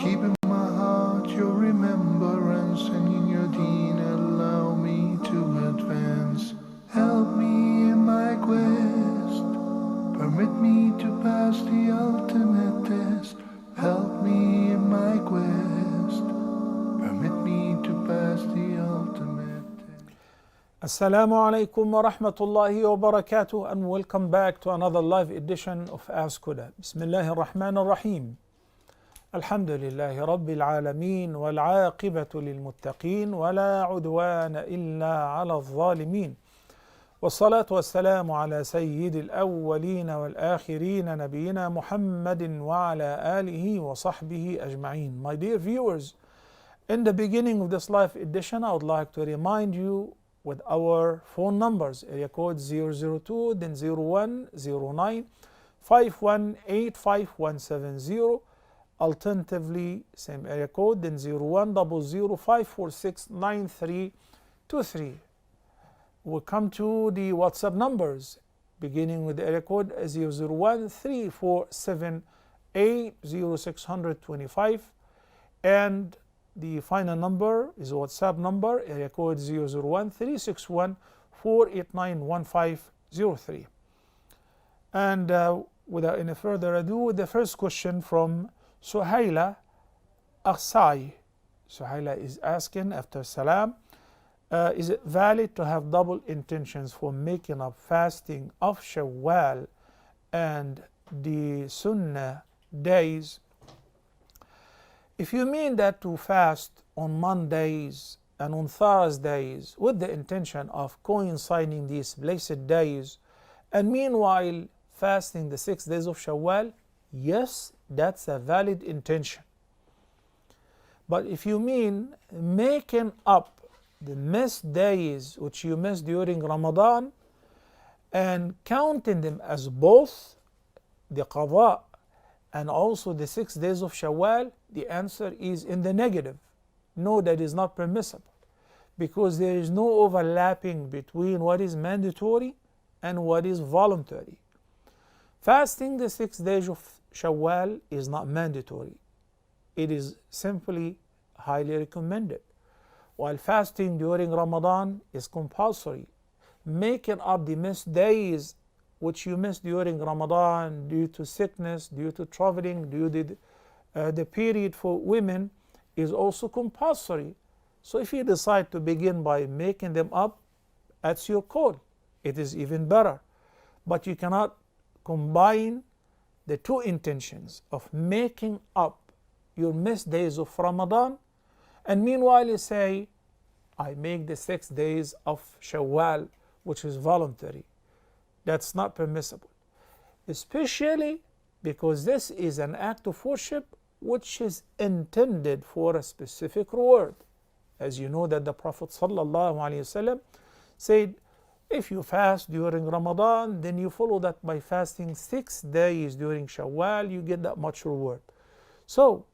keep in my heart your remembrance, and in your deen allow me to advance. Help me in my quest, permit me to pass the ultimate test. Help me in my quest, permit me to pass the ultimate test. Assalamu alaikum wa rahmatullahi wa barakatuh, and welcome back to another live edition of Ask Huda. Bismillahir Rahmanir Rahim. Alhamdulillahi Rabbil Alameen, wal aqibatu lil muttaqeen, wa la udwana illa ala al-zalimin. والصلاة والسلام على سيد الأولين والآخرين نبينا محمد وعلى آله وصحبه أجمعين. My dear viewers, in the beginning of this live edition, I would like to remind you with our phone numbers, area code 002, then 0109 5185 alternatively same area code, then 0100 We'll come to the WhatsApp numbers, beginning with the area code 001 and the final number is WhatsApp number, area code 001 And without any further ado, the first question from Suhaila Aksai. Suhaila is asking after Salam, is it valid to have double intentions for making up fasting of Shawwal and the Sunnah days? If you mean that to fast on Mondays and on Thursdays with the intention of coinciding these blessed days, and meanwhile fasting the 6 days of Shawwal, yes, that's a valid intention. But if you mean making up the missed days which you missed during Ramadan and counting them as both the qada and also the 6 days of Shawwal, the answer is in the negative. No, that is not permissible, because there is no overlapping between what is mandatory and what is voluntary. Fasting the 6 days of Shawwal is not mandatory. It is simply highly recommended, while fasting during Ramadan is compulsory. Making up the missed days which you missed during Ramadan due to sickness, due to traveling, due to the period for women is also compulsory. So if you decide to begin by making them up, that's your call. It is even better. But you cannot combine the two intentions of making up your missed days of Ramadan, and meanwhile you say, I make the 6 days of Shawwal, which is voluntary. That's not permissible, especially because this is an act of worship which is intended for a specific reward. As you know that the Prophet ﷺ said, if you fast during Ramadan, then you follow that by fasting 6 days during Shawwal, you get that much reward. So,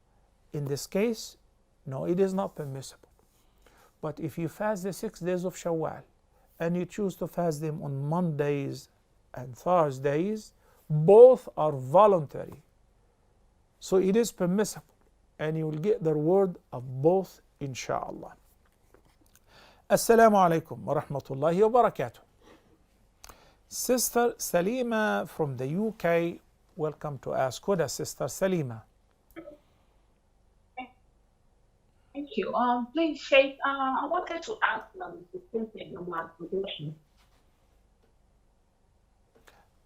in this case, no, it is not permissible. But if you fast the 6 days of Shawwal and you choose to fast them on Mondays and Thursdays, both are voluntary. So it is permissible, and you will get the reward of both, insha'Allah. Assalamu alaikum wa rahmatullahi wa barakatuh. Sister Salima from the UK, welcome to Ask Huda, Sister Salima. Thank you. Please, Sheikh, I wanted to ask something about abortion.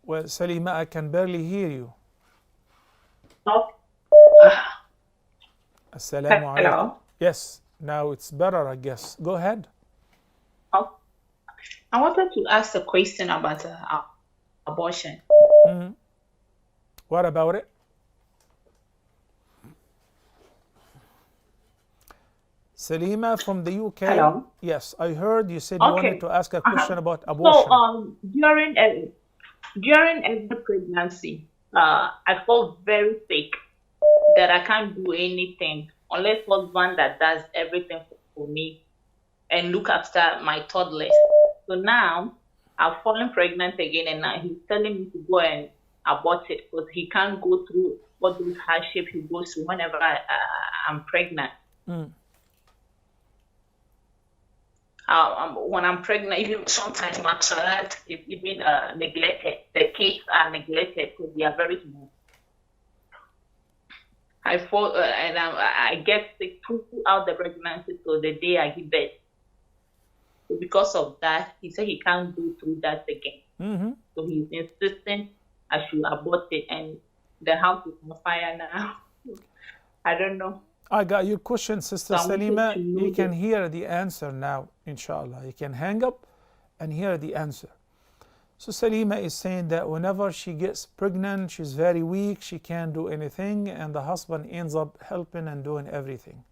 Well, Salima, I can barely hear you. Oh. Assalamu alaikum. Hello. Yes, now it's better, I guess. Go ahead. Oh. I wanted to ask a question about abortion. Mm-hmm. What about it? Salima from the UK. Hello. Yes, I heard you said you wanted to ask a question about So, abortion. during every pregnancy, I felt very sick that I can't do anything unless husband that does everything for me and look after my toddlers. So now I've fallen pregnant again, and now he's telling me to go and abort it because he can't go through all those hardships he goes through whenever I'm pregnant. Mm. When I'm pregnant, even sometimes my child is even neglected. The kids are neglected because they are very small. I fall and I get sick throughout the pregnancy till the day I give birth. So because of that, he said he can't go through that again. Mm-hmm. So he's insisting I should abort it, and the house is on fire now. I don't know. I got your question, Sister So I wanted Salima. to know You can this. hear the answer now, inshallah. You can hang up and hear the answer. So Salima is saying that whenever she gets pregnant, she's very weak, she can't do anything, and the husband ends up helping and doing everything.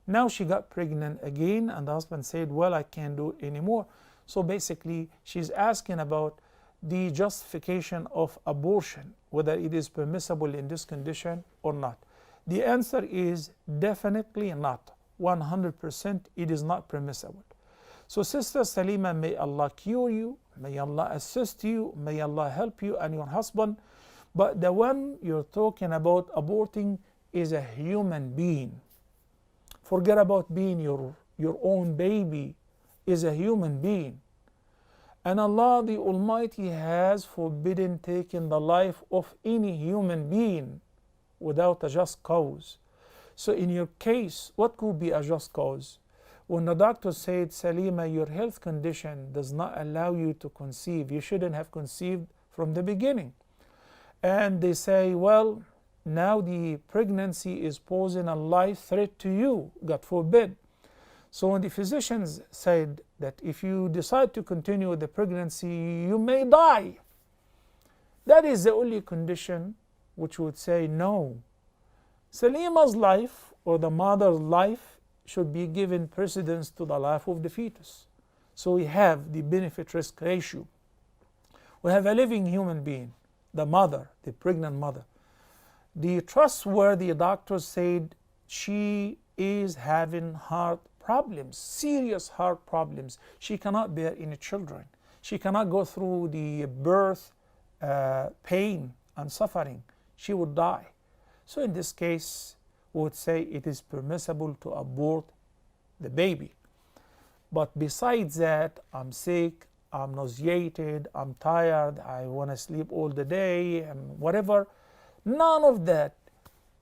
Now she got pregnant again, and the husband said, well, I can't do anymore. So basically, she's asking about the justification of abortion, whether it is permissible in this condition or not. The answer is definitely not. 100% it is not permissible. So Sister Salima, may Allah cure you, may Allah assist you, may Allah help you and your husband. But the one you're talking about aborting is a human being. Forget about being your own baby, is a human being. And Allah the Almighty has forbidden taking the life of any human being without a just cause. So in your case, what could be a just cause? When the doctor said, Salima, your health condition does not allow you to conceive, you shouldn't have conceived from the beginning. And they say, well, now the pregnancy is posing a life threat to you, God forbid. So when the physicians said that if you decide to continue with the pregnancy, you may die, that is the only condition which would say no. Salima's life or the mother's life should be given precedence to the life of the fetus. So we have the benefit-risk ratio. We have a living human being, the mother, the pregnant mother. The trustworthy doctors said she is having heart problems, serious heart problems. She cannot bear any children. She cannot go through the birth pain and suffering. She would die. So in this case, we would say it is permissible to abort the baby. But besides that, I'm sick, I'm nauseated, I'm tired, I want to sleep all the day, and whatever, none of that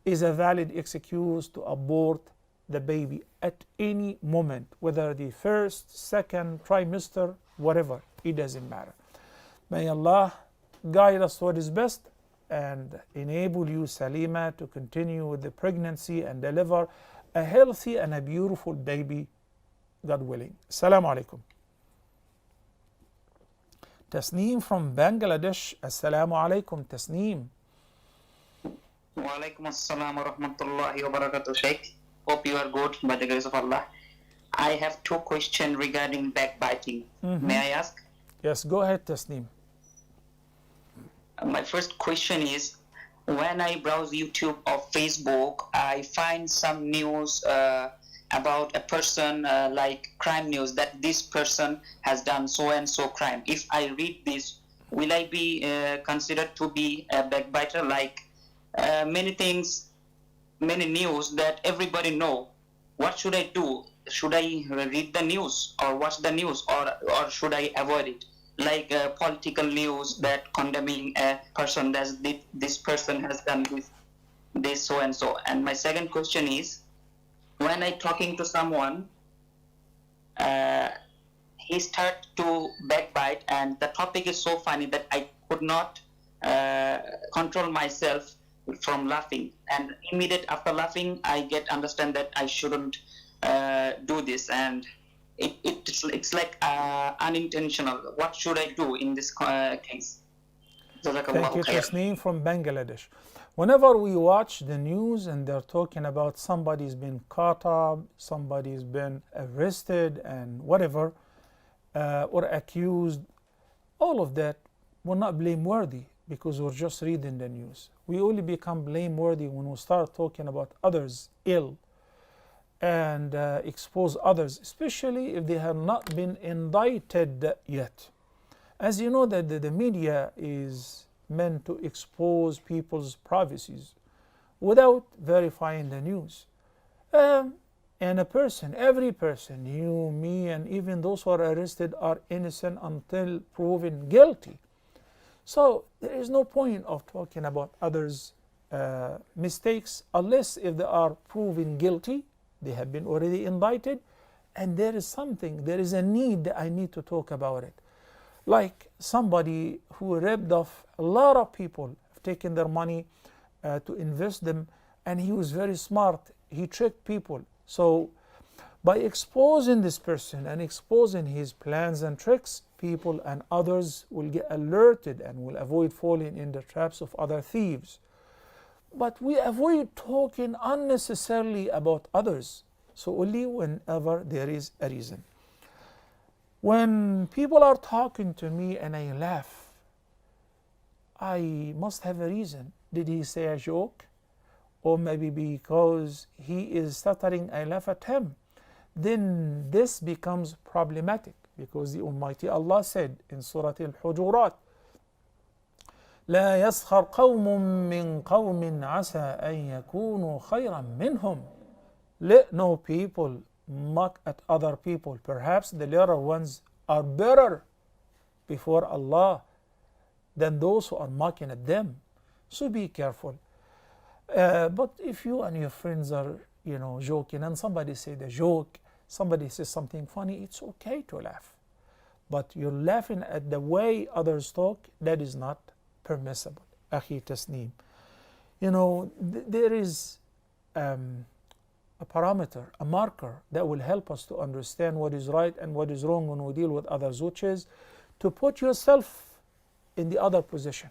is a valid excuse to abort the baby at any moment, whether the first, second trimester, whatever, it doesn't matter. May Allah guide us what is best and enable you, Salima, to continue with the pregnancy and deliver a healthy and a beautiful baby, God willing. Assalamu alaikum. Tasneem from Bangladesh. Assalamu alaikum, Tasneem. Wa alaikum assalam wa rahmatullahi wa barakatuh, Sheikh. Hope you are good by the grace of Allah. I have two questions regarding backbiting. May I ask? Yes, go ahead, Tasneem. My first question is, when I browse YouTube or Facebook, I find some news about a person, like crime news, that this person has done so and so crime. If I read this, will I be considered to be a backbiter? Like many things, many news that everybody know. What should I do? Should I read the news or watch the news, or should I avoid it? Like political news that condemning a person that this person has done this so and so. And my second question is, when I talking to someone, he start to backbite, and the topic is so funny that I could not control myself from laughing. And immediate after laughing, I get understand that I shouldn't do this, and it's like unintentional. What should I do in this case? Thank you, Tasneem from Bangladesh. Whenever we watch the news and they're talking about somebody's been caught up, somebody's been arrested and whatever, or accused, all of that, we're not blameworthy because we're just reading the news. We only become blameworthy when we start talking about others ill and expose others, especially if they have not been indicted yet. As you know, that the media is meant to expose people's privacies without verifying the news. And a person, every person, you, me, and even those who are arrested are innocent until proven guilty. So there is no point of talking about others' mistakes unless if they are proven guilty, they have been already indicted, and there is something, there is a need that I need to talk about it. Like somebody who ripped off a lot of people, have taken their money to invest them, and he was very smart. He tricked people. So by exposing this person and exposing his plans and tricks, people and others will get alerted and will avoid falling in the traps of other thieves. But we avoid talking unnecessarily about others, so only whenever there is a reason. When people are talking to me and I laugh, I must have a reason. Did he say a joke? Or maybe because he is stuttering, I laugh at him. Then this becomes problematic, because the Almighty Allah said in Surah Al-Hujurat, لا يسخر قوم من قوم عسى أن يكونوا خيرا منهم. Let no people mock at other people. Perhaps the latter ones are better before Allah than those who are mocking at them. So be careful. But if you and your friends are, joking, and somebody said a joke, somebody says something funny, it's okay to laugh. But you're laughing at the way others talk, that is not permissible. Akhi Tasneem. There is a parameter, a marker that will help us to understand what is right and what is wrong when we deal with others, which is to put yourself in the other position.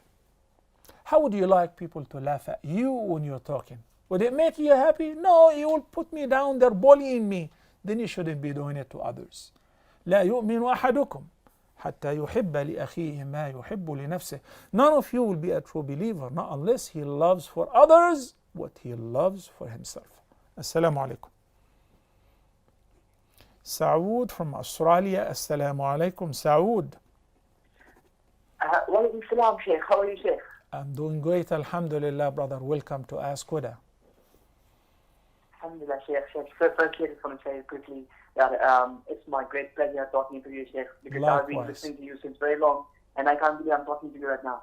How would you like people to laugh at you when you're talking? Would it make you happy? No, you will put me down, they're bullying me. Then you shouldn't be doing it to others. لا يؤمن أحدكم حتى يحب لأخيه ما يحب لنفسه. None of you will be a true believer, not unless he loves for others what he loves for himself. Assalamu alaikum. Saoud from Australia. Assalamu alaikum, Saoud. Wa alaikum salam, Sheikh. How are you, Sheikh? I'm doing great, alhamdulillah, brother. Welcome to Ask Huda. Alhamdulillah, Sheikh. Firstly, I just want to say quickly that it's my great pleasure talking to you, Sheikh, because I've been listening to you since very long, and I can't believe I'm talking to you right now.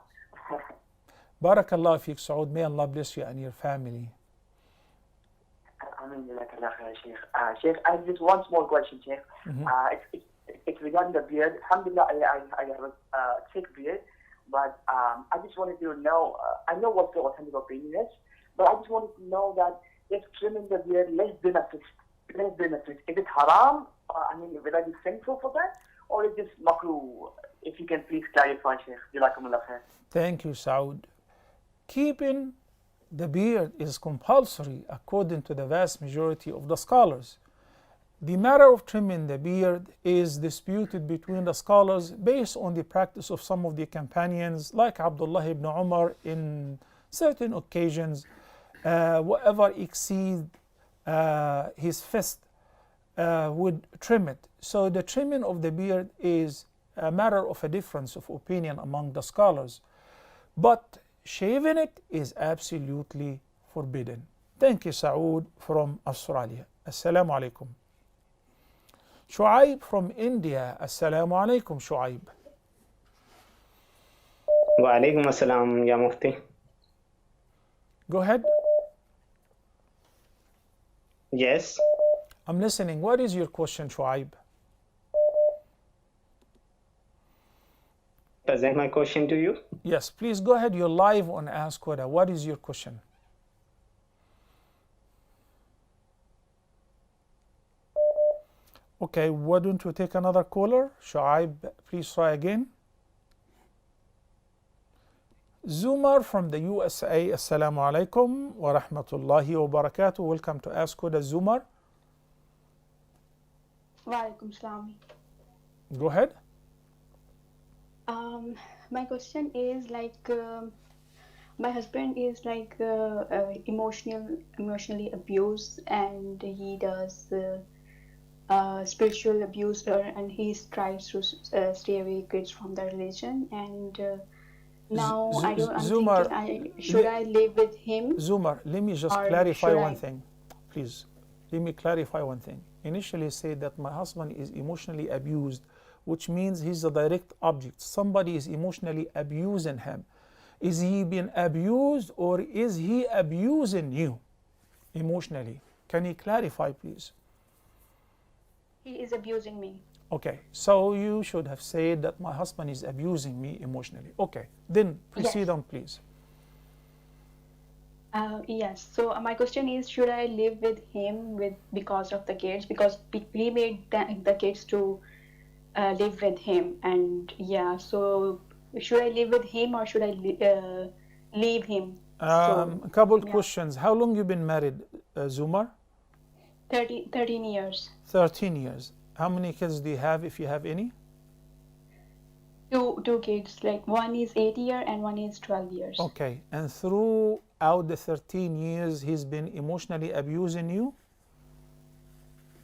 Barakallah fiqh, Saoud. May Allah bless you and your family. Sheikh. Sheikh, I have just one small question, Sheikh. It's regarding the beard. Alhamdulillah, I have a thick beard, but I just wanted to know, I know what the authentic opinion is, but I just wanted to know that if trimming the beard less than a fist, is it haram? Will I be sinful for that? Or is this makruh? If you can please clarify, Sheikh. Jazakumullah khair. Thank you, Saoud. Keeping the beard is compulsory according to the vast majority of the scholars. The matter of trimming the beard is disputed between the scholars based on the practice of some of the companions, like Abdullah ibn Umar. In certain occasions, whatever exceeds his fist would trim it. So the trimming of the beard is a matter of a difference of opinion among the scholars. But shaving it is absolutely forbidden. Thank you, Saoud from Australia. Assalamu alaikum. Shu'aib from India. Assalamu alaikum, Shu'aib. Wa alaikum assalam, Ya Mufti. Go ahead. Yes. I'm listening. What is your question, Shu'aib? Present my question to you. Yes, please go ahead. You're live on Ask Huda. What is your question? Okay, why don't you take another caller? Shu'aib, please try again. Zumar from the USA. Assalamu alaikum wa rahmatullahi wa barakatuh. Welcome to Ask Huda, Zumar. Wa alaikum salam. Go ahead. My question is my husband is emotionally abused, and he does spiritual abuse, and he tries to stay away kids from the religion. And now I'm Zumar, thinking, should I live with him? Zumar, let me just clarify one thing, please. let me clarify one thing. Initially say that my husband is emotionally abused, which means he's a direct object. Somebody is emotionally abusing him. Is he being abused or is he abusing you emotionally? Can you clarify, please? He is abusing me. Okay, so you should have said that my husband is abusing me emotionally. Okay, then proceed Yes. on, please. Yes. So my question is, should I live with him because of the kids? Because we made the kids to live with him, and yeah. So should I live with him or should I leave him? So A couple yeah, questions. How long you been married, Zumar? 13 years. 13 years. How many kids do you have, if you have any? Two kids. Like one is 8 years and one is 12 years. Okay, and throughout the 13 years, he's been emotionally abusing you?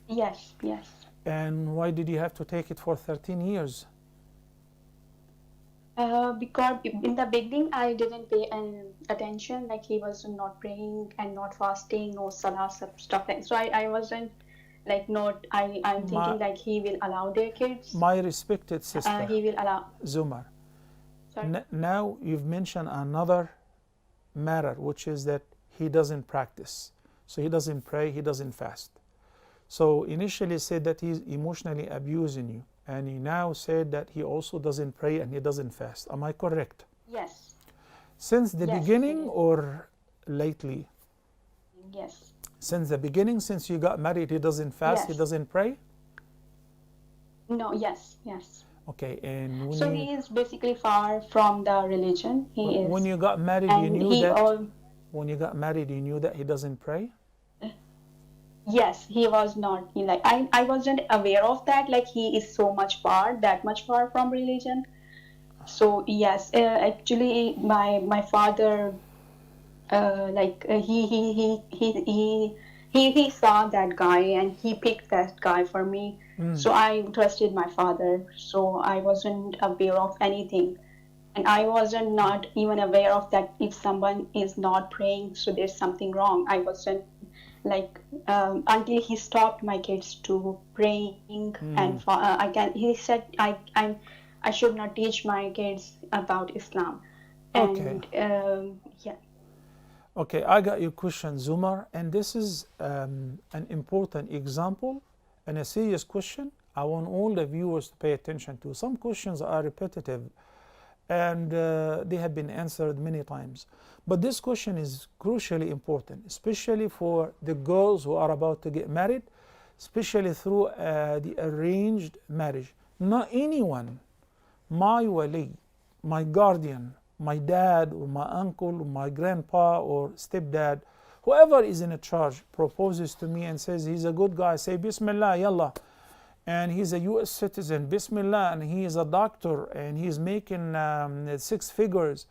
Yes. Yes. And why did you have to take it for 13 years? Because in the beginning I didn't pay attention, like he was not praying and not fasting, no salah stuff like. So I wasn't like not. I'm thinking like he will allow their kids. My respected sister, He will allow. Zumar, Sorry. now you've mentioned another matter, which is that he doesn't practice. So he doesn't pray, he doesn't fast. So initially said that he's emotionally abusing you. And he now said that he also doesn't pray and he doesn't fast. Am I correct? Yes. Since the Yes, beginning it is. or lately? Yes. Since the beginning, since you got married, he doesn't fast, he Yes. doesn't pray? No. Yes. Yes. Okay, and when So he is basically far from the religion. He is. when you got married, you And knew he that when you got married, you knew that he doesn't pray? Yes, he was not. Like I wasn't aware of that. Like he is so much far, that much far from religion. So yes, actually, my father, he saw that guy and he picked that guy for me. So I trusted my father. So I wasn't aware of anything, and I wasn't not even aware of that. If someone is not praying, so there's something wrong. I wasn't like until he stopped my kids to praying and he said I should not teach my kids about Islam. Okay. And yeah. Okay, I got your question, Zumar, and this is an important example and a serious question. I want all the viewers to pay attention to. Some questions are repetitive and they have been answered many times. But this question is crucially important, especially for the girls who are about to get married, especially through the arranged marriage. Not anyone, my wali, my guardian, my dad or my uncle or my grandpa or stepdad, whoever is in a charge proposes to me and says he's a good guy, say Bismillah, yallah. And he's a US citizen, Bismillah, and he is a doctor and he's making 6 figures.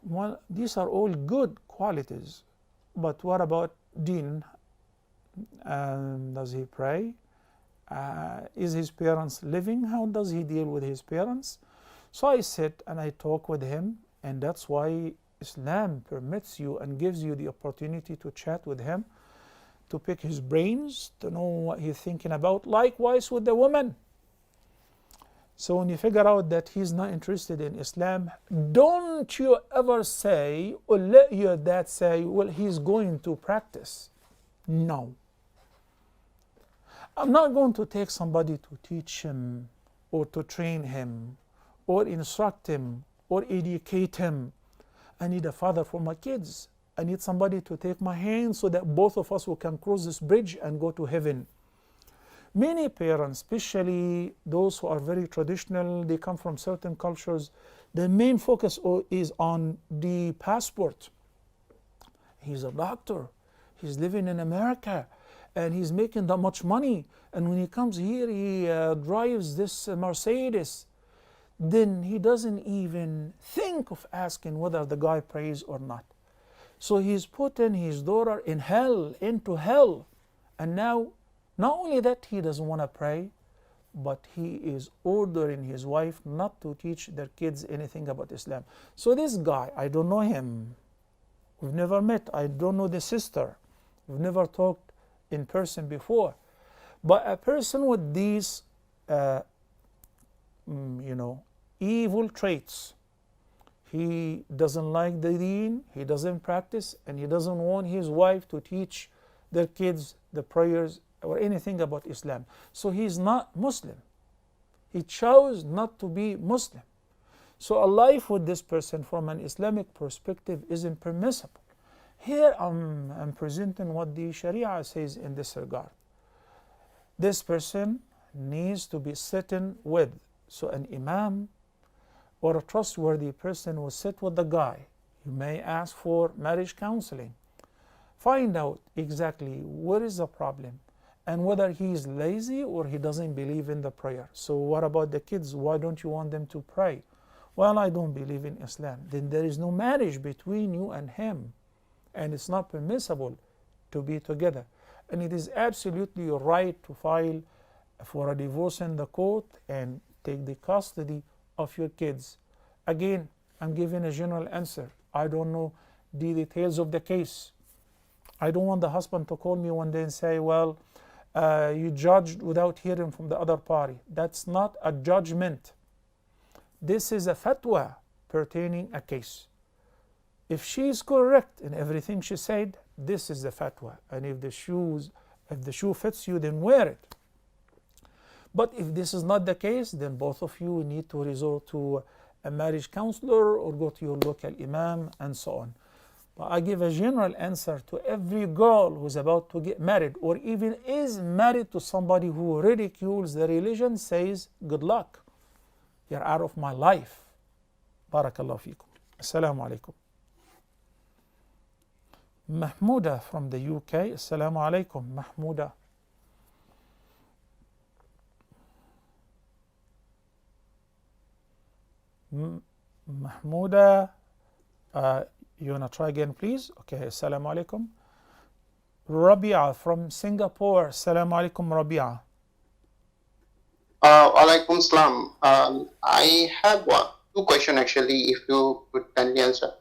Well, these are all good qualities. But what about deen? Does he pray? Is his parents living? How does he deal with his parents? So I sit and I talk with him, and that's why Islam permits you and gives you the opportunity to chat with him, to pick his brains, to know what he's thinking about. Likewise with the woman. So when you figure out that he's not interested in Islam, don't you ever say or let your dad say, well, he's going to practice. No. I'm not going to take somebody to teach him or to train him or instruct him or educate him. I need a father for my kids. I need somebody to take my hand so that both of us can cross this bridge and go to heaven. Many parents, especially those who are very traditional, they come from certain cultures, the main focus is on the passport. He's a doctor, he's living in America, and he's making that much money. And when he comes here, he drives this Mercedes. Then he doesn't even think of asking whether the guy prays or not. So he's putting his daughter in hell, into hell. And now, not only that he doesn't want to pray, but he is ordering his wife not to teach their kids anything about Islam. So this guy, I don't know him. We've never met. I don't know the sister. We've never talked in person before. But a person with these, evil traits, he doesn't like the deen, he doesn't practice, and he doesn't want his wife to teach their kids the prayers or anything about Islam. So he's not Muslim. He chose not to be Muslim. So a life with this person from an Islamic perspective isn't permissible. Here I'm presenting what the Sharia says in this regard. This person needs to be sitting with, so an imam or a trustworthy person will sit with the guy. You may ask for marriage counseling. Find out exactly what is the problem and whether he is lazy or he doesn't believe in the prayer. So what about the kids? Why don't you want them to pray? Well, I don't believe in Islam. Then there is no marriage between you and him, and it's not permissible to be together. And it is absolutely your right to file for a divorce in the court and take the custody of your kids. Again, I'm giving a general answer. I don't know the details of the case. I don't want the husband to call me one day and say, well, you judged without hearing from the other party. That's not a judgment. This is a fatwa pertaining a case. If she is correct in everything she said, this is the fatwa. And if the shoe fits you, then wear it. But if this is not the case, then both of you need to resort to a marriage counselor or go to your local imam and so on. But I give a general answer to every girl who's about to get married or even is married to somebody who ridicules the religion, says, good luck. You're out of my life. Barakallahu feekum. Assalamu alaikum. Mahmuda from the UK. Assalamu alaikum, Mahmuda. Mahmuda, you wanna try again, please? Okay, assalamu alaikum. Rabia from Singapore. Assalamu alaikum, Rabia. Alaikum salam. I have two questions actually, if you could kindly answer.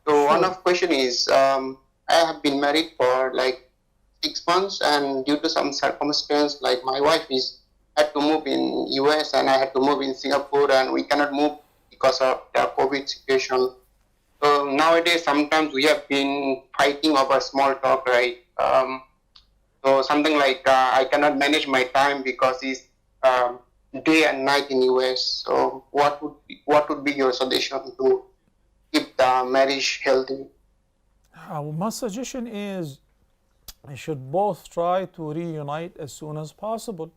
So one of question is, I have been married for like 6 months, and due to some circumstance, like my wife had to move in US and I had to move in Singapore, and we cannot move because of the COVID situation. So nowadays, sometimes we have been fighting over small talk, right? So something like I cannot manage my time because it's day and night in US. So what would be your suggestion to keep the marriage healthy? My suggestion is you should both try to reunite as soon as possible.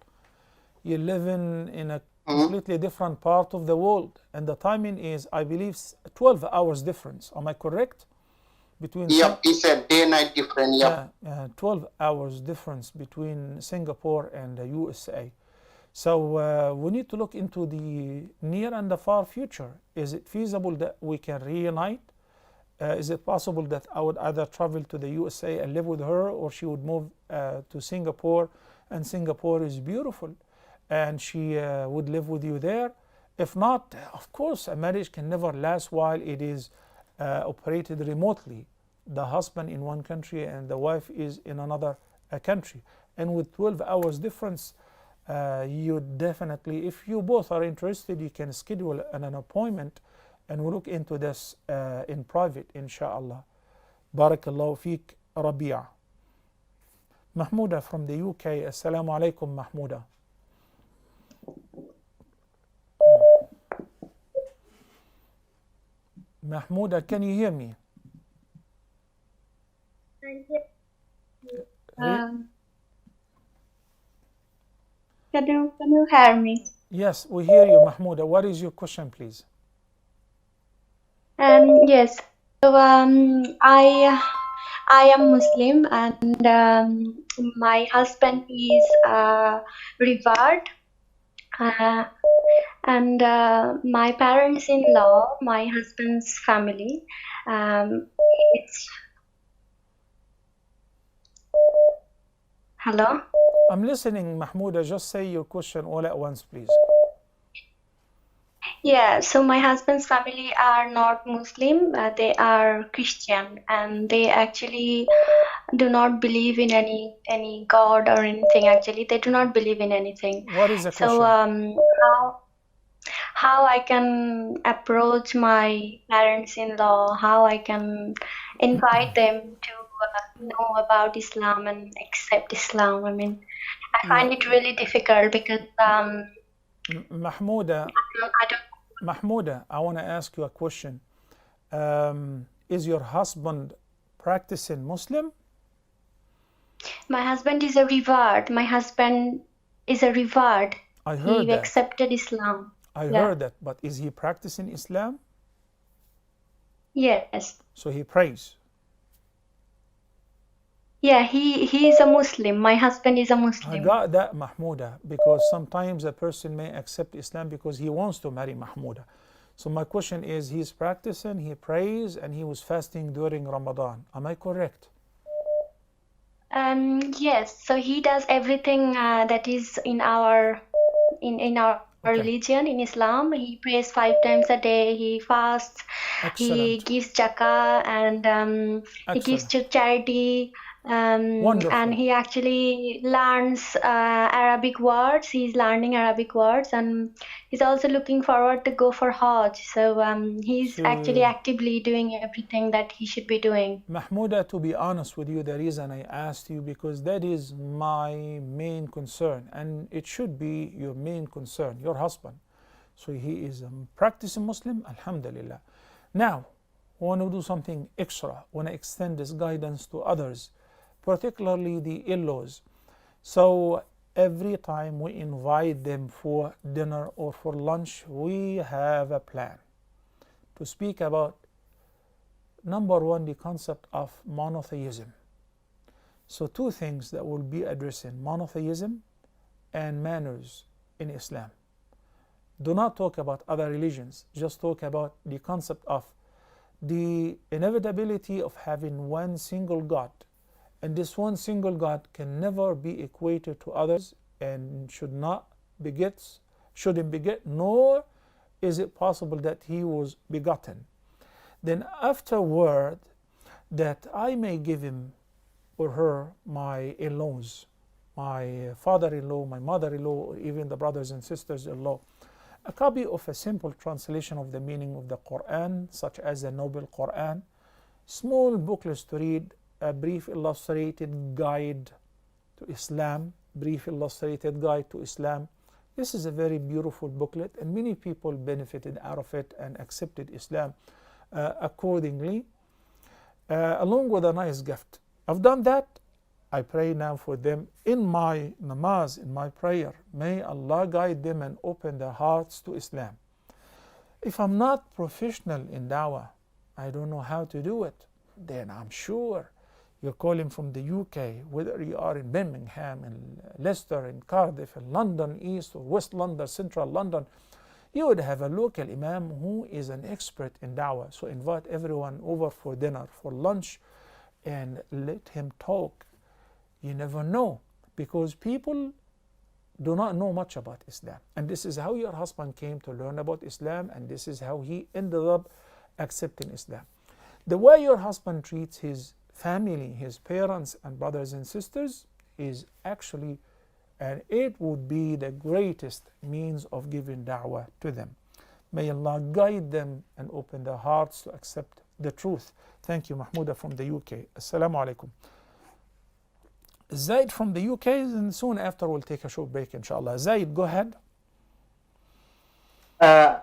You live in a completely different part of the world, and the timing is, I believe, 12 hours difference. Am I correct? Yep, it's a day-night difference. Yep. 12 hours difference between Singapore and the USA. So we need to look into the near and the far future. Is it feasible that we can reunite? Is it possible that I would either travel to the USA and live with her, or she would move to Singapore, and Singapore is beautiful, and she would live with you there? If not, of course, a marriage can never last while it is operated remotely. The husband in one country and the wife is in another country. And with 12 hours difference, you definitely, if you both are interested, you can schedule an appointment and we'll look into this in private, inshallah. Barakallahu feek, Rabia. Mahmuda from the UK. Assalamu alaikum, Mahmuda. Mahmuda, can you hear me? Can you hear me? Yes, we hear you, Mahmuda. What is your question, please? Yes. So I am Muslim, and my husband is revered, and my parents-in-law, my husband's family, it's hello. I'm listening, Mahmuda. Just say your question all at once, please. Yeah, so my husband's family are not Muslim, they are Christian, and they actually do not believe in any god or anything. Actually, they do not believe in anything. What is the So question? how I can approach my parents-in-law, how I can invite them to know about Islam and accept Islam. I mean, I find it really difficult because Mahmouda, I don't. Mahmouda, I want to ask you a question. Is your husband practicing Muslim? My husband is a revert. My husband is a revert. I heard He that. accepted Islam. I Yeah. heard that, but is he practicing Islam? Yes. So he prays. Yeah, he is a Muslim. My husband is a I Muslim. got that, Mahmouda, because sometimes a person may accept Islam because he wants to marry Mahmouda. So my question is, he's practicing, he prays, and he was fasting during Ramadan. Am I correct? Yes. So he does everything that is in our Okay. religion in Islam. He prays 5 times a day. He fasts. He Excellent. gives zakah and he gives Excellent. to charity. And Wonderful. he actually learns Arabic words. He's learning Arabic words, and he's also looking forward to go for Hajj. So he's actually So, actively doing everything that he should be doing. Mahmouda, to be honest with you, the reason I asked you, because that is my main concern, and it should be your main concern, your husband. So he is a practicing Muslim, Alhamdulillah. Now, I want to do something extra. I want to extend this guidance to others, particularly the in-laws. So every time we invite them for dinner or for lunch, we have a plan to speak about, number one, the concept of monotheism. So two things that we'll be addressing: monotheism and manners in Islam. Do not talk about other religions, just talk about the concept of the inevitability of having one single God. And this one single God can never be equated to others and shouldn't beget, nor is it possible that he was begotten. Then afterward, that I may give him or her, my in-laws, my father-in-law, my mother-in-law, or even the brothers and sisters-in-law, a copy of a simple translation of the meaning of the Quran, such as the Noble Quran, small booklets to read, a brief illustrated guide to Islam, brief illustrated guide to Islam. This is a very beautiful booklet, and many people benefited out of it and accepted Islam accordingly, along with a nice gift. I've done that. I pray now for them in my namaz, in my prayer. May Allah guide them and open their hearts to Islam. If I'm not professional in dawah, I don't know how to do it, then I'm sure you're calling from the UK, whether you are in Birmingham, in Leicester, in Cardiff, in London, East or West London, Central London, you would have a local imam who is an expert in dawah. So invite everyone over for dinner, for lunch, and let him talk. You never know, because people do not know much about Islam. And this is how your husband came to learn about Islam, and this is how he ended up accepting Islam. The way your husband treats his family, his parents and brothers and sisters, is actually, and it would be the greatest means of giving da'wah to them. May Allah guide them and open their hearts to accept the truth. Thank you, Mahmouda from the UK. Assalamu alaikum. Zaid from the UK, and soon after we'll take a short break, inshallah. Zaid, go ahead. My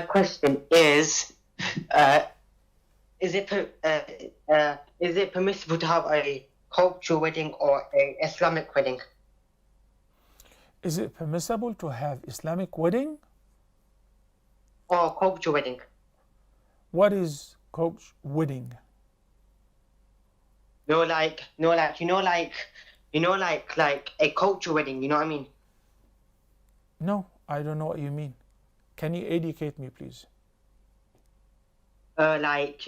question is it permissible to have a cultural wedding or an Islamic wedding? Is it permissible to have Islamic wedding? Or cultural wedding? What is cultural wedding? Like a cultural wedding, you know what I mean? No, I don't know what you mean. Can you educate me, please? So like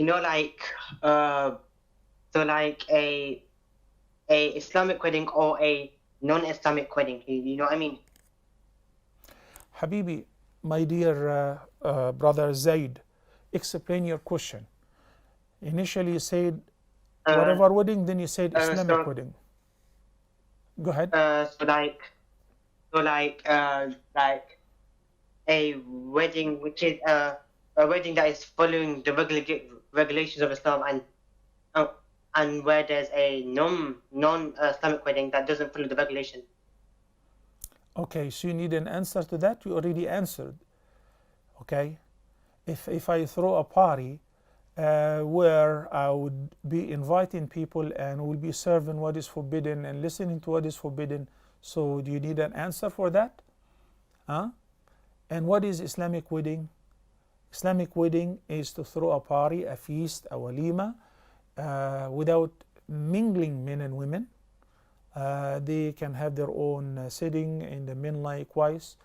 a Islamic wedding or a non-Islamic wedding, you know what I mean? Habibi, my dear brother Zaid, explain your question. Initially you said whatever wedding, then you said Islamic so, wedding. Go ahead. Like a wedding which is a wedding that is following the regulations of Islam, and where there's a non-Islamic wedding that doesn't follow the regulation. Okay, so you need an answer to that? You already answered. Okay, if I throw a party where I would be inviting people and will be serving what is forbidden and listening to what is forbidden, so do you need an answer for that? Huh? And what is Islamic wedding? Islamic wedding is to throw a party, a feast, a walima, without mingling men and women. They can have their own setting, and the men likewise.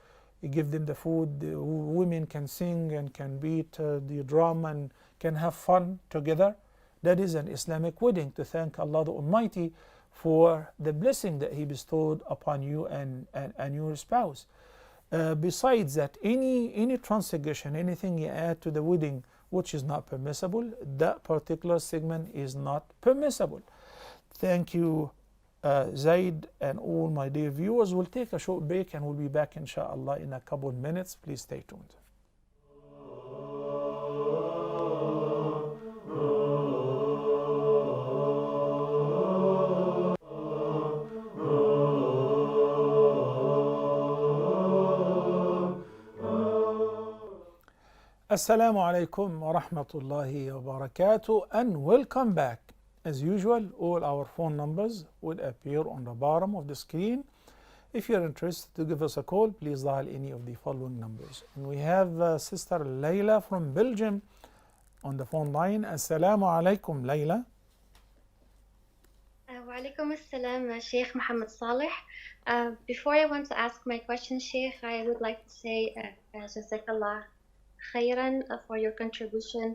You give them the food, the women can sing and can beat the drum and can have fun together. That is an Islamic wedding, to thank Allah the Almighty for the blessing that He bestowed upon you and your spouse. Besides that, any transgression, anything you add to the wedding which is not permissible, that particular segment is not permissible. Thank you, Zaid, and all my dear viewers. We'll take a short break and we'll be back inshallah in a couple of minutes. Please stay tuned. Assalamu alaikum wa rahmatullahi wa barakatuh, and welcome back. As usual, all our phone numbers will appear on the bottom of the screen. If you're interested to give us a call, please dial any of the following numbers. And we have Sister Layla from Belgium on the phone line. Assalamu alaikum, Layla. Wa alaikum assalam, Sheikh Muhammad Saleh. Before I want to ask my question, Sheikh, I would like to say Jazakallah khairan for your contribution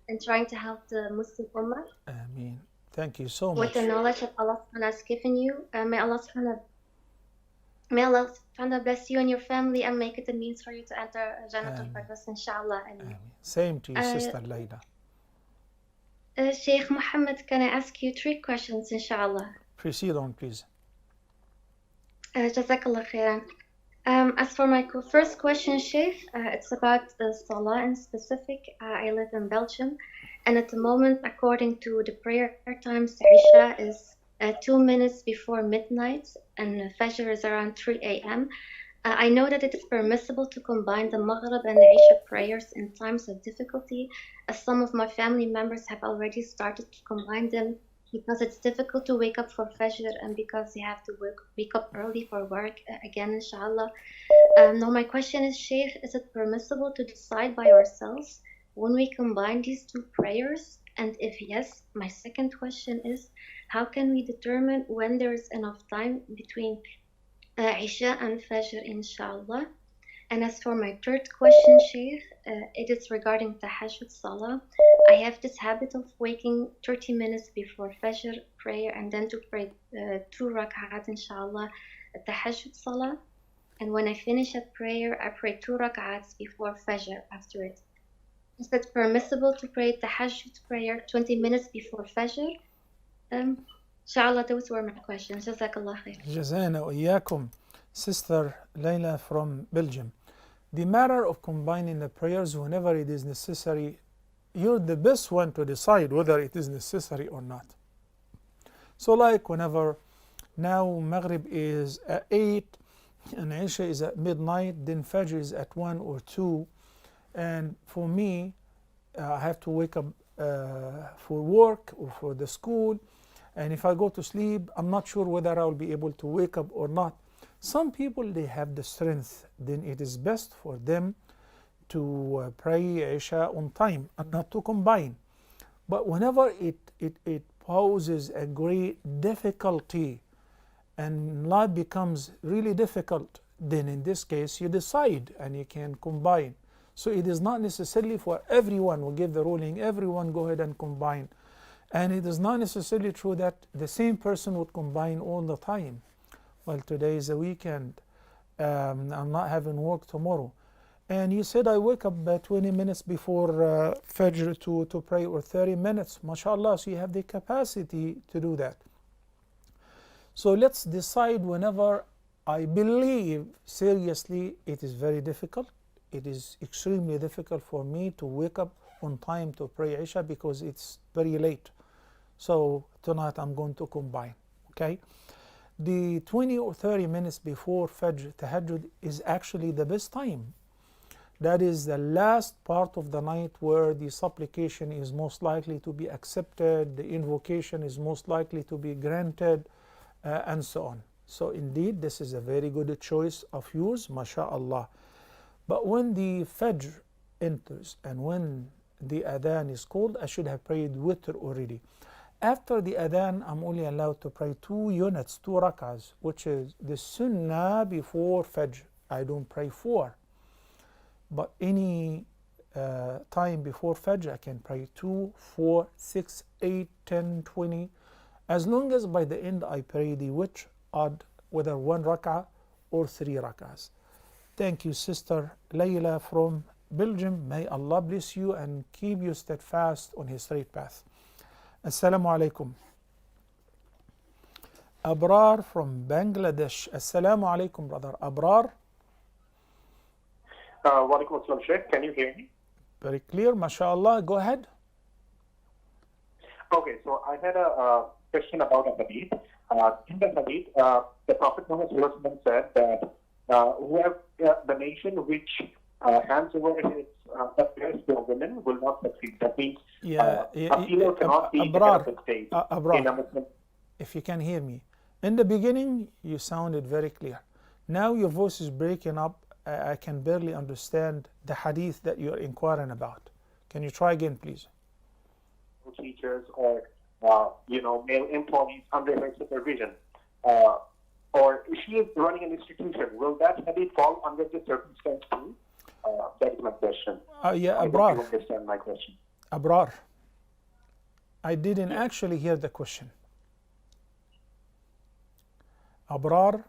in trying to help the Muslim Ummah. Ameen. Thank you so much. With the knowledge that Allah has given you. May Allah bless you and your family and make it a means for you to enter Jannah al-Firdaus, inshallah. Ameen. Same to you, Sister Layla. Sheikh Muhammad, can I ask you 3 questions, inshallah? Proceed on, please. Jazakallah khairan. As for my first question, Sheikh, it's about Salah in specific. I live in Belgium, and at the moment, according to the prayer times, Isha is 2 minutes before midnight, and Fajr is around 3 a.m. I know that it is permissible to combine the Maghrib and the Isha prayers in times of difficulty, as some of my family members have already started to combine them because it's difficult to wake up for Fajr and because they have to wake up early for work again, inshallah. Now my question is, Sheikh, is it permissible to decide by ourselves when we combine these 2 prayers? And if yes, my second question is, how can we determine when there is enough time between Isha and Fajr, inshallah? And as for my third question, Sheikh, it is regarding Tahajjud Salah. I have this habit of waking 30 minutes before Fajr prayer and then to pray 2 rak'at, inshallah, Tahajjud Salah. And when I finish at prayer, I pray 2 rak'ats before Fajr after it. Is it permissible to pray Tahajjud prayer 20 minutes before Fajr? Inshallah, those were my questions. Jazakallah khair. Jazana wa iyakum. Sister Layla from Belgium. The matter of combining the prayers whenever it is necessary, you're the best one to decide whether it is necessary or not. So like whenever now Maghrib is at 8 and Isha is at midnight, then Fajr is at 1 or 2, and for me I have to wake up for work or for the school, and if I go to sleep, I'm not sure whether I will be able to wake up or not. Some people, they have the strength, then it is best for them to pray Isha on time and not to combine. But whenever it poses a great difficulty and life becomes really difficult, then in this case you decide and you can combine. So it is not necessarily for everyone who give the ruling, everyone go ahead and combine. And it is not necessarily true that the same person would combine all the time. Well, today is a weekend, I'm not having work tomorrow. And you said I wake up 20 minutes before Fajr to pray, or 30 minutes. MashaAllah, so you have the capacity to do that. So let's decide whenever I believe seriously it is very difficult. It is extremely difficult for me to wake up on time to pray Isha because it's very late. So tonight I'm going to combine. Okay? The 20 or 30 minutes before Fajr Tahajjud is actually the best time. That is the last part of the night where the supplication is most likely to be accepted, the invocation is most likely to be granted, and so on. So indeed, this is a very good choice of yours, mashallah. But when the Fajr enters and when the Adhan is called, I should have prayed Witr already. After the Adhan, I'm only allowed to pray 2 units, 2 rak'ahs, which is the Sunnah before Fajr. I don't pray 4. But any time before Fajr, I can pray 2, 4, 6, 8, 10, 20. As long as by the end I pray the Witr, odd, whether 1 rak'ah or 3 rak'ahs. Thank you, Sister Layla from Belgium. May Allah bless you and keep you steadfast on His straight path. Assalamu alaikum. Abrar from Bangladesh. Assalamu alaikum, brother. Abrar. Wa alaikum assalam, Sheikh. Can you hear me? Very clear, mashallah. Go ahead. Okay, so I had a question about a hadith. In the hadith, the Prophet Muhammad said that whoever the nation which hands over its affairs to a woman will not succeed. That means a female cannot be the head of the state in a Muslim. If you can hear me. In the beginning, you sounded very clear. Now your voice is breaking up. I can barely understand the hadith that you're inquiring about. Can you try again, please? Teachers or male employees under her supervision, or she is running an institution. Will that hadith fall under the circumstance too? That is my question. Yeah, I Abrar. hope you understand my question. Abrar, I didn't actually hear the question. Abrar?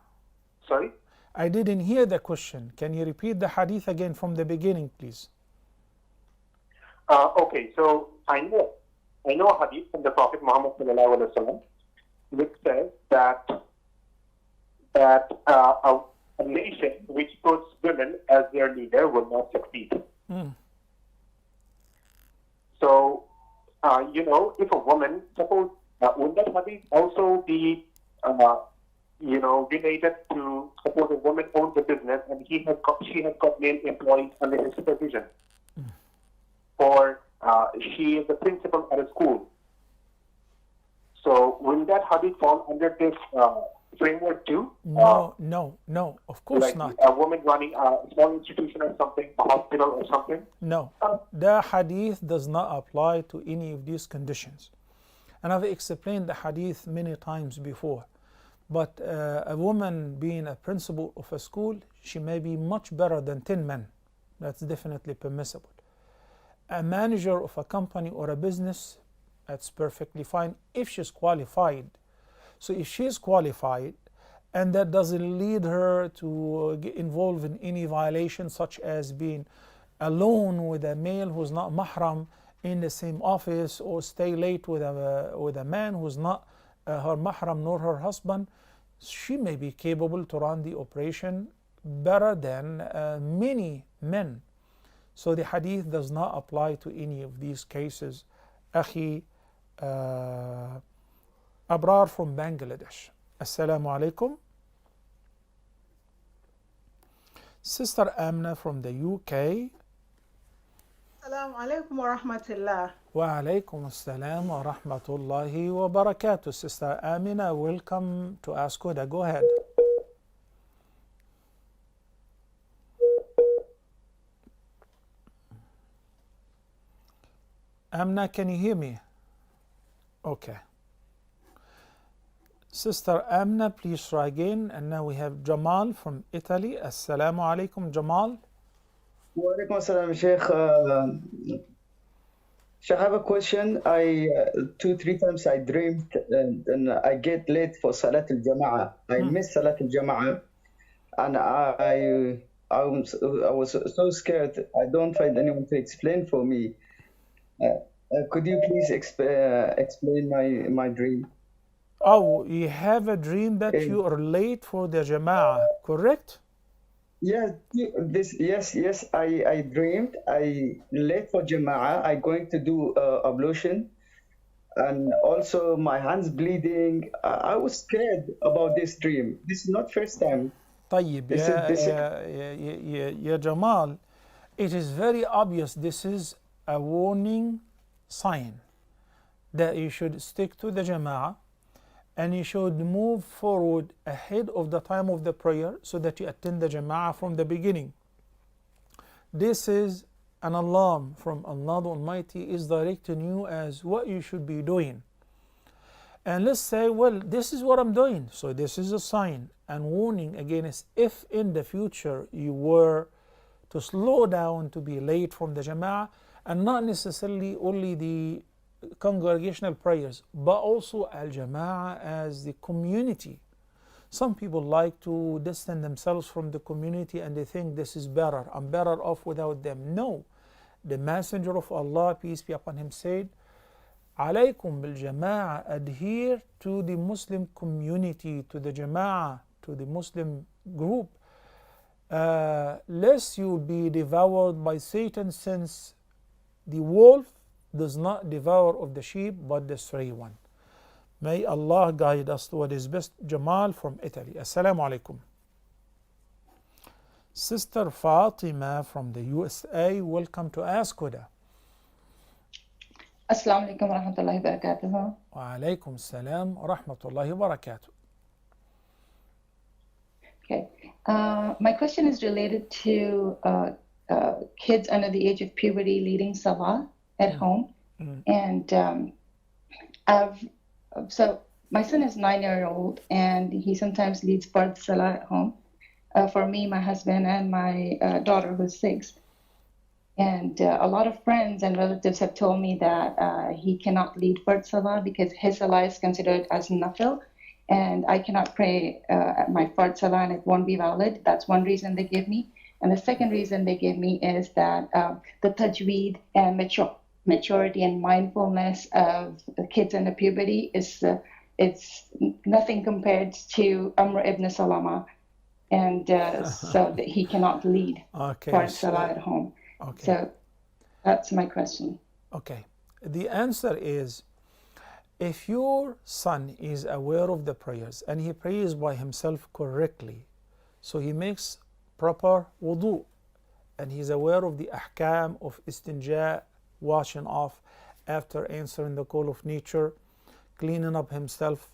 Sorry? I didn't hear the question. Can you repeat the hadith again from the beginning, please? Okay, so I know a hadith from the Prophet Muhammad ﷺ, which says that a nation which puts women as their leader will not succeed. So, if a woman, suppose, would that hadith also be, related to, suppose a woman owns a business and she has got male employees under his supervision, or she is the principal at a school. So, will that hadith fall under this framework too? No, of course like not. A woman running a small institution or something, a hospital or something? No, the hadith does not apply to any of these conditions. And I've explained the hadith many times before. But a woman being a principal of a school, she may be much better than 10 men. That's definitely permissible. A manager of a company or a business, that's perfectly fine if she's qualified. So if she's qualified and that doesn't lead her to get involved in any violation, such as being alone with a male who's not mahram in the same office, or stay late with a man who's not her mahram nor her husband, she may be capable to run the operation better than many men. So the hadith does not apply to any of these cases. Akhi Abrar from Bangladesh. Assalamu alaikum. Sister Amna from the UK. Assalamu alaikum wa rahmatullah. Wa alaikum assalam wa rahmatullahi wa barakatuh. Sister Amina, welcome to Ask Huda. Go ahead. Amna, can you hear me? Okay. Sister Amna, please try again. And now we have Jamal from Italy. Assalamu alaikum, Jamal. Wa alaikum assalam, Sheikh. Sheikh, I have a question. 2-3 times I dreamed and I get late for Salat al-Jama'ah. I miss Salat al-Jama'ah and I was so scared. I don't find anyone to explain for me. Could you please explain my dream? Oh, you have a dream that you are late for the Jama'ah, correct? Yeah, yes. I dreamed I late for Jama'ah. I going to do ablution, and also my hands bleeding. I was scared about this dream. This is not first time. طيب This is the second. يا Jamal, it is very obvious this is a warning sign that you should stick to the Jama'ah and you should move forward ahead of the time of the prayer so that you attend the Jama'ah from the beginning. This is an alarm from Allah the Almighty is directing you as what you should be doing. And let's say, well, this is what I'm doing. So this is a sign and warning against if in the future you were to slow down to be late from the Jama'ah, and not necessarily only the congregational prayers, but also al-Jama'ah as the community. Some people like to distance themselves from the community and they think this is better. I'm better off without them. No. The Messenger of Allah, peace be upon him, said, Alaykum bil Jama'ah, adhere to the Muslim community, to the Jama'ah, to the Muslim group, lest you be devoured by Satan, since the wolf does not devour of the sheep but the stray one. May Allah guide us to what is best. Jamal from Italy. Assalamu alaikum. Sister Fatima from the USA, welcome to Ask Huda. Assalamu alaikum wa rahmatullahi wa barakatuh. Wa alaikum salam wa rahmatullahi wa barakatuh. Okay. My question is related to kids under the age of puberty leading Salah at home. And so my son is 9-year-old and he sometimes leads Fard Salah at home for me, my husband, and my daughter who's 6. And a lot of friends and relatives have told me that he cannot lead Fard Salah because his Salah is considered as nafil, and I cannot pray at my Fard Salah and it won't be valid. That's one reason they give me. And the second reason they give me is that the tajweed and maturity and mindfulness of the kids in the puberty is it's nothing compared to Amr ibn Salama, and so that he cannot lead Fard Salah at home. Okay. So that's my question. Okay. The answer is, if your son is aware of the prayers and he prays by himself correctly, so he makes proper wudu and he's aware of the ahkam of istinja, washing off after answering the call of nature, cleaning up himself,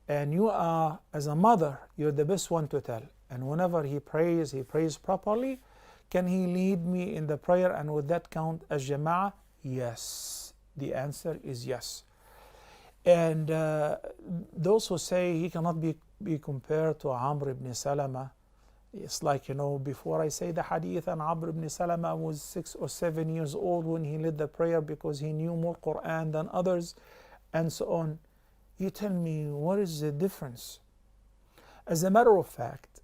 and you are, as a mother, you're the best one to tell. And whenever he prays properly. Can he lead me in the prayer and would that count as Jama'ah? Yes. The answer is yes. And those who say he cannot be compared to Amr ibn Salama, it's like, before I say the hadith, and Amr ibn Salama was 6 or 7 years old when he led the prayer because he knew more Quran than others, and so on. You tell me, what is the difference? As a matter of fact,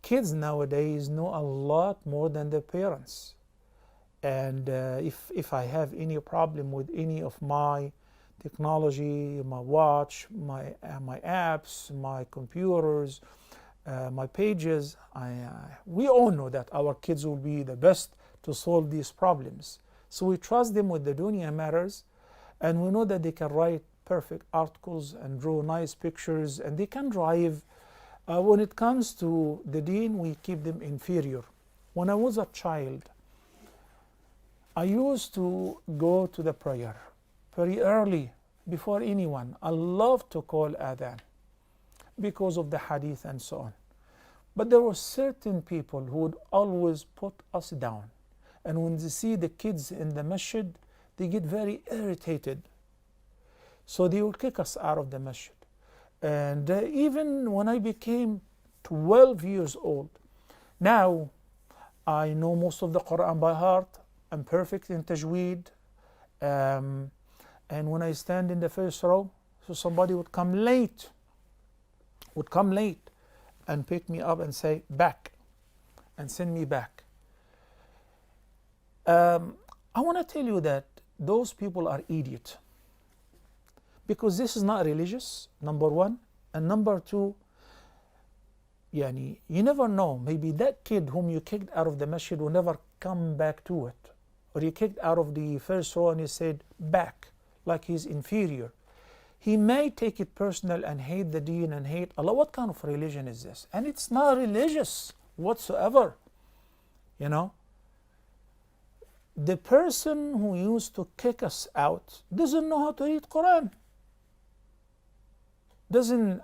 kids nowadays know a lot more than their parents. And if I have any problem with any of my technology, my watch, my apps, my computers, my pages, we all know that our kids will be the best to solve these problems. So we trust them with the dunya matters, and we know that they can write perfect articles and draw nice pictures, and they can drive. When it comes to the deen, we keep them inferior. When I was a child, I used to go to the prayer very early, before anyone. I love to call adhan because of the hadith and so on. But there were certain people who would always put us down. And when they see the kids in the masjid, they get very irritated. So they will kick us out of the masjid. And even when I became 12 years old, now I know most of the Quran by heart. I'm perfect in tajweed. And when I stand in the first row, so somebody would come late and pick me up and say, back. and send me back. I want to tell you that those people are idiots, because this is not religious, number one, and number two, you never know, maybe that kid whom you kicked out of the masjid will never come back to it, or you kicked out of the first row and you said back, like he's inferior. He may take it personal and hate the deen and hate Allah. What kind of religion is this? And it's not religious whatsoever. You know, the person who used to kick us out doesn't know how to read Quran.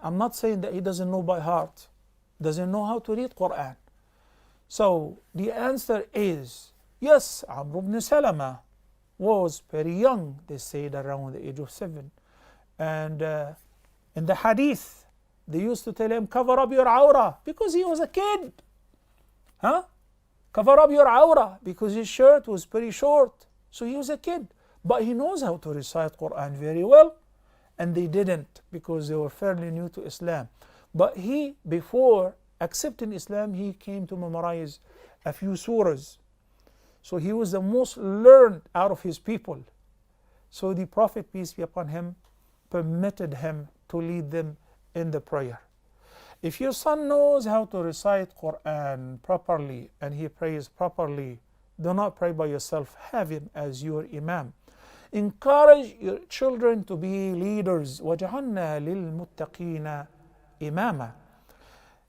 I'm not saying that he doesn't know by heart, doesn't know how to read Quran. So the answer is yes, Amr ibn Salama was very young, they said around the age of 7. And in the hadith, they used to tell him, cover up your awrah, because he was a kid. Cover up your awrah, because his shirt was pretty short. So he was a kid. But he knows how to recite Quran very well. And they didn't, because they were fairly new to Islam. But he, before accepting Islam, he came to memorize a few surahs. So he was the most learned out of his people. So the Prophet, peace be upon him, permitted him to lead them in the prayer. If your son knows how to recite Quran properly and he prays properly, do not pray by yourself, have him as your imam. Encourage your children to be leaders. وَجَعَلْنَا لِلْمُتَّقِينَ إِمَامًا.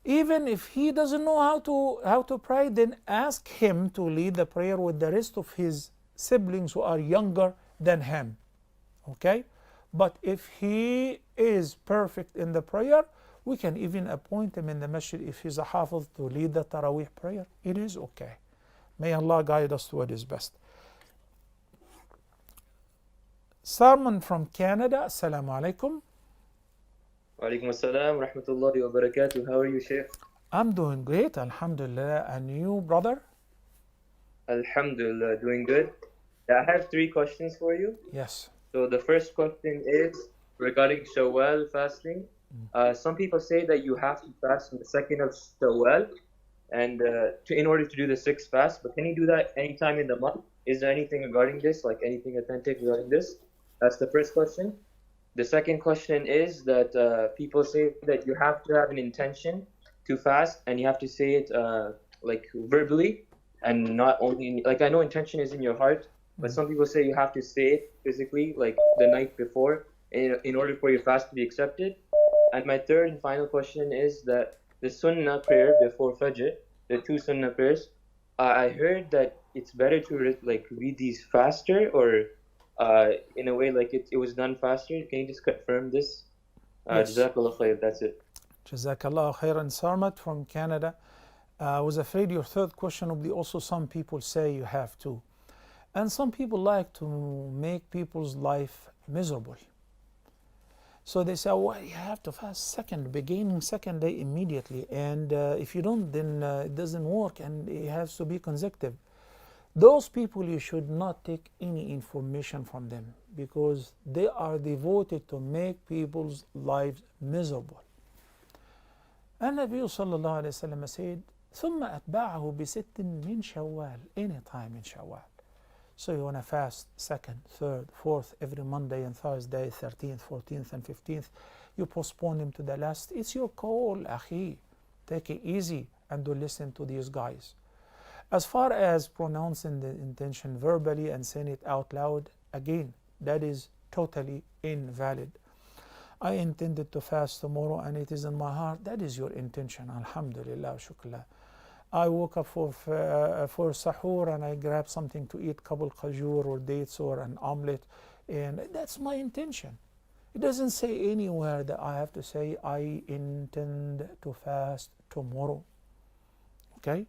Even if he doesn't know how to pray, then ask him to lead the prayer with the rest of his siblings who are younger than him. Okay? But if he is perfect in the prayer, we can even appoint him in the masjid if he's a hafiz to lead the Taraweeh prayer. It is okay. May Allah guide us to what is best. Salman from Canada, Assalamu alaikum. Wa alaikum assalam wa rahmatullahi wa barakatuh. How are you, Sheikh? I'm doing great, alhamdulillah. And you, brother? Alhamdulillah, doing good. I have 3 questions for you. Yes. So the first question is regarding Shawwal fasting. Some people say that you have to fast on the 2nd of Shawwal and in order to do the 6th fast, but can you do that anytime in the month? Is there anything regarding this, like anything authentic regarding this? That's the first question. The second question is that people say that you have to have an intention to fast and you have to say it like verbally and not only, like I know intention is in your heart, but some people say you have to say it physically, like the night before, in order for your fast to be accepted. And my third and final question is that the Sunnah prayer before Fajr, the 2 Sunnah prayers, I heard that it's better to read these faster, or in a way like it was done faster. Can you just confirm this? Yes. Jazakallah khair, that's it. Jazakallah khairan. Sarmat from Canada. I was afraid your third question would be also some people say you have to. And some people like to make people's life miserable. So they say, well, you have to fast beginning second day immediately. And if you don't, then it doesn't work and it has to be consecutive. Those people, you should not take any information from them, because they are devoted to make people's lives miserable. And Nabi sallallahu alayhi wa sallam said, ثُمَّ أَتْبَعَهُ بِسِتٍ مِّن شَوَّالٍ, any time in Shawwal. So you want to fast 2nd, 3rd, 4th, every Monday and Thursday, 13th, 14th, and 15th. You postpone them to the last. It's your call, akhi. Take it easy and do listen to these guys. As far as pronouncing the intention verbally and saying it out loud, again, that is totally invalid. I intended to fast tomorrow and it is in my heart. That is your intention. Alhamdulillah, shukla. I woke up for sahur and I grabbed something to eat, couple khajur or dates or an omelette, and that's my intention. It doesn't say anywhere that I have to say I intend to fast tomorrow. Okay?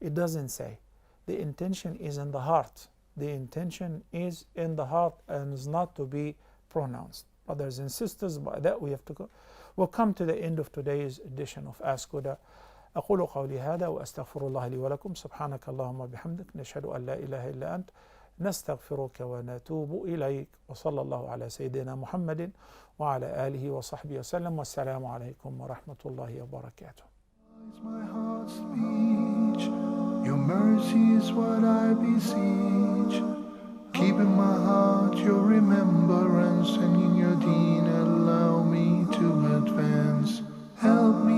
It doesn't say. The intention is in the heart. The intention is in the heart and is not to be pronounced. Brothers and sisters, by that we have to go. We'll come to the end of today's edition of Ask Huda. أقول قولي هذا وأستغفر الله لي ولكم. سبحانك اللهم وبحمدك نشهد أن لا إله إلا أنت نستغفرك ونتوب إليك. وصلى الله على سيدنا محمد وعلى آله وصحبه وسلم. والسلام عليكم ورحمة الله وبركاته. reach. Your mercy is what I beseech. Keep in my heart your remembrance, and in your deen allow me to advance. Help me